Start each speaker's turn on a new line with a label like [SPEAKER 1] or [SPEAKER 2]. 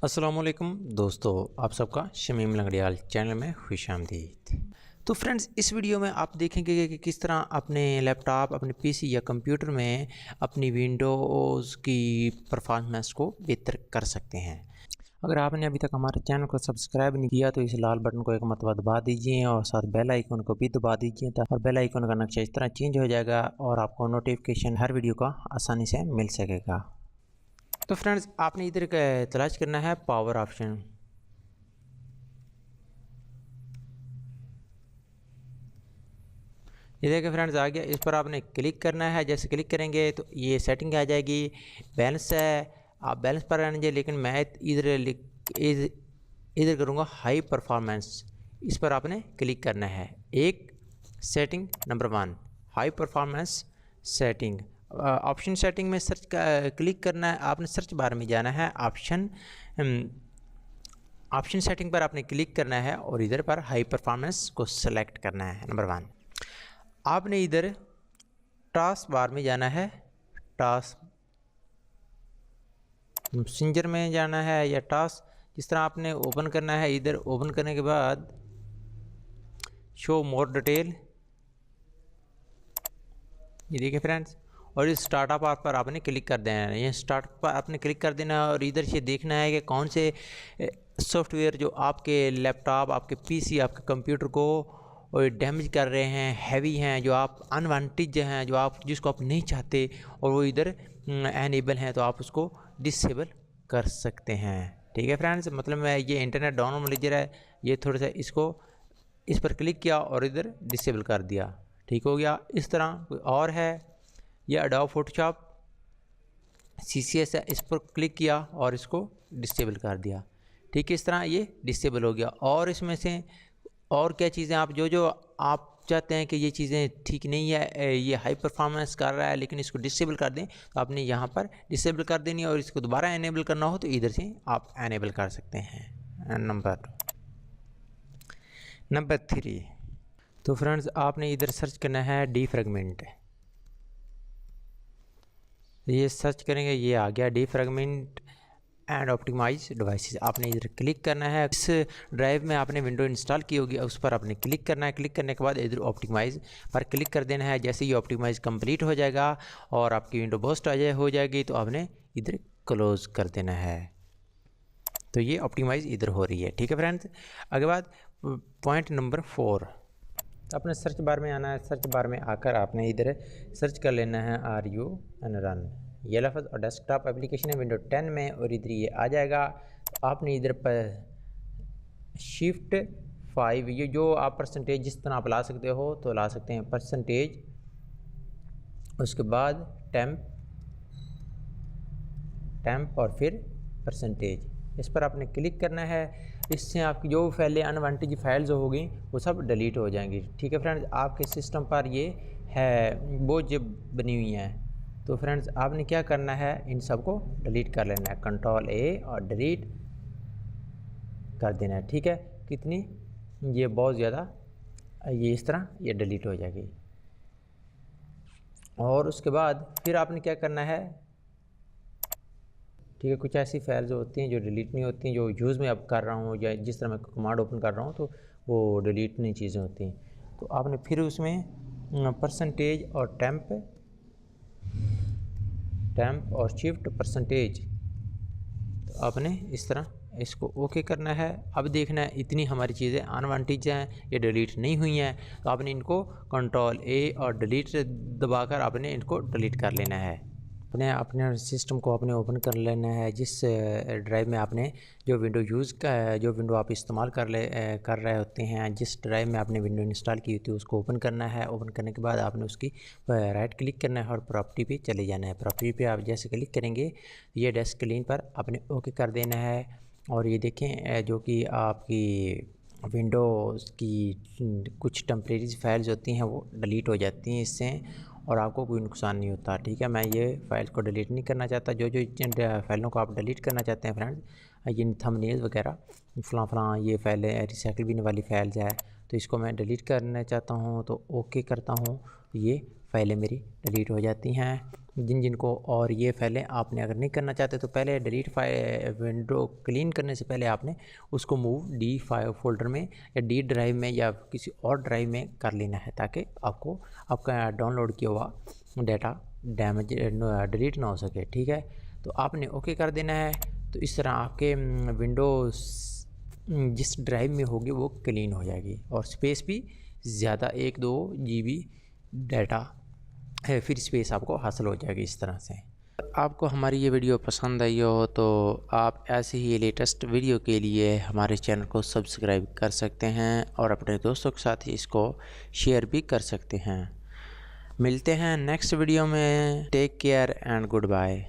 [SPEAKER 1] अस्सलाम वालेकुम दोस्तों, आप सबका शमीम लंगड़ियाल चैनल में खुशामदीद। तो फ्रेंड्स, इस वीडियो में आप देखेंगे कि किस तरह अपने लैपटॉप, अपने पीसी या कंप्यूटर में अपनी विंडोज़ की परफॉर्मेंस को बेहतर कर सकते हैं। अगर आपने अभी तक हमारे चैनल को सब्सक्राइब नहीं किया तो इस लाल बटन को एक मरतबा दबा दीजिए और साथ बेल आइकन को भी दबा दीजिए और बेल आइकन का नक्शा इस तरह चेंज हो जाएगा और आपको नोटिफिकेशन हर वीडियो का आसानी से मिल सकेगा। तो फ्रेंड्स, आपने इधर तलाश करना है पावर ऑप्शन। ये देखिए फ्रेंड्स, आ गया। इस पर आपने क्लिक करना है। जैसे क्लिक करेंगे तो ये सेटिंग आ जाएगी। बैलेंस है, आप बैलेंस पर आएंगे, लेकिन मैं इधर करूँगा हाई परफॉर्मेंस। इस पर आपने क्लिक करना है। एक setting number 1 high performance setting. Option setting में सर्च क्लिक करना है। आपने सर्च बार में जाना है, ऑप्शन सेटिंग पर आपने क्लिक करना है और इधर पर हाई परफॉर्मेंस को सेलेक्ट करना है। नंबर 1 आपने इधर टास्क बार में जाना है, टास्क मैसेंजर में जाना है या टास्क, जिस तरह आपने ओपन करना है। इधर ओपन करने के बाद शो मोर डिटेल, ये देखिए फ्रेंड्स, और इस स्टार्टअप पर आपने क्लिक कर देना है। ये स्टार्ट पर आपने क्लिक कर देना है और इधर से देखना है कि कौन से सॉफ्टवेयर जो आपके लैपटॉप, आपके पीसी, आपके कंप्यूटर को डैमेज कर रहे हैं, हैवी हैं, जो आप अनवांटेड हैं, जो आप जिसको आप नहीं चाहते और वो इधर एनेबल हैं, तो आप उसको डिसेबल कर सकते हैं। ठीक है फ्रेंड्स, मतलब मैं ये इंटरनेट डाउन मैनेजर है, ये थोड़ा सा इस पर क्लिक किया और इधर डिसेबल कर दिया। ठीक हो गया। इस तरह कोई और है, यह एडोब फोटोशॉप CCS है, इस पर क्लिक किया और इसको डिसेबल कर दिया। ठीक है, इस तरह ये डिसेबल हो गया। और इसमें से और क्या चीज़ें आप जो आप चाहते हैं कि ये चीज़ें ठीक नहीं है, ये हाई परफॉर्मेंस कर रहा है, लेकिन इसको डिसेबल कर दें, तो आपने यहाँ पर डिसेबल कर देनी है। और इसको दोबारा एनेबल करना हो तो इधर से आप एनेबल कर सकते हैं। नंबर 3, तो फ्रेंड्स आपने इधर सर्च करना है डीफ्रैगमेंट। ये सर्च करेंगे, ये आ गया डीफ्रैगमेंट एंड ऑप्टिमाइज डिवाइसेस। आपने इधर क्लिक करना है। इस ड्राइव में आपने विंडो इंस्टॉल की होगी, उस पर आपने क्लिक करना है। क्लिक करने के बाद इधर ऑप्टिमाइज पर क्लिक कर देना है। जैसे ये ऑप्टिमाइज कंप्लीट हो जाएगा और आपकी विंडो बूस्ट हो जाएगी, तो आपने इधर क्लोज कर देना है। तो ये ऑप्टिमाइज इधर हो रही है। ठीक है फ्रेंड्स, अगले बाद पॉइंट नंबर 4, अपने सर्च बार में आना है। सर्च बार में आकर आपने इधर सर्च कर लेना है RUNrun, ये लफ्ज़, और डेस्कटॉप एप्लीकेशन है विंडो 10 में, और इधर ये आ जाएगा। तो आपने इधर पर शिफ्ट 5, ये जो आप परसेंटेज जिस तरह आप ला सकते हो तो ला सकते हैं, परसेंटेज, उसके बाद टेम्प और फिर परसेंटेज, इस पर आपने क्लिक करना है। इससे आपकी जो पहले अनवांटेड फाइल्स होगी वो सब डिलीट हो जाएंगी। ठीक है फ्रेंड्स, आपके सिस्टम पर ये है वो जब बनी हुई हैं, तो फ्रेंड्स आपने क्या करना है, इन सब को डिलीट कर लेना है। कंट्रोल A और डिलीट कर देना है। ठीक है, कितनी, ये बहुत ज़्यादा, ये इस तरह ये डिलीट हो जाएगी। और उसके बाद फिर आपने क्या करना है, ठीक है, कुछ ऐसी फाइल्स होती हैं जो डिलीट नहीं होती, जो यूज़ में अब कर रहा हूँ या जिस तरह मैं कमांड ओपन कर रहा हूँ तो वो डिलीट नहीं चीज़ें होती हैं। तो आपने फिर उसमें परसेंटेज और टेम्प और शिफ्ट परसेंटेज, तो आपने इस तरह इसको ओके करना है। अब देखना है इतनी हमारी चीज़ें अनवांटेज हैं, ये डिलीट नहीं हुई हैं, तो आपने इनको कंट्रोल A और डिलीट दबाकर आपने इनको डिलीट कर लेना है। अपने सिस्टम को आपने ओपन कर लेना है। जिस ड्राइव में आपने जो विंडो आप इस्तेमाल कर रहे होते हैं, जिस ड्राइव में आपने विंडो इंस्टॉल की होती है उसको ओपन करना है। ओपन करने के बाद आपने उसकी राइट क्लिक करना है और प्रॉपर्टी पे चले जाना है। प्रॉपर्टी पे आप जैसे क्लिक करेंगे, ये डेस्क क्लीन पर आपने ओके कर देना है। और ये देखें, जो कि आपकी विंडोज़ की कुछ टेम्परेरी फाइल्स होती हैं वो डिलीट हो जाती हैं इससे, और आपको कोई नुकसान नहीं होता। ठीक है, मैं ये फ़ाइल को डिलीट नहीं करना चाहता। जो फाइलों को आप डिलीट करना चाहते हैं फ्रेंड्स, ये थंबनेल वगैरह फलां ये फाइलें रिसाइकिल बिन वाली फाइल्स है, तो इसको मैं डिलीट करना चाहता हूँ, तो ओके करता हूँ, ये फाइलें मेरी डिलीट हो जाती हैं। जिन जिन को और ये फाइलें आपने अगर नहीं करना चाहते तो पहले डिलीट फाइल विंडो क्लीन करने से पहले आपने उसको मूव D5 फोल्डर में या D ड्राइव में या किसी और ड्राइव में कर लेना है, ताकि आपको आपका डाउनलोड किया हुआ डाटा डैमेज डिलीट ना हो सके। ठीक है, तो आपने ओके कर देना है। तो इस तरह आपके विंडोज़ जिस ड्राइव में होगी वो क्लीन हो जाएगी और स्पेस भी ज़्यादा 1-2 GB डाटा है, फिर स्पेस आपको हासिल हो जाएगी इस तरह से। आपको हमारी ये वीडियो पसंद आई हो तो आप ऐसे ही लेटेस्ट वीडियो के लिए हमारे चैनल को सब्सक्राइब कर सकते हैं और अपने दोस्तों के साथ इसको शेयर भी कर सकते हैं। मिलते हैं नेक्स्ट वीडियो में। Take care and good bye.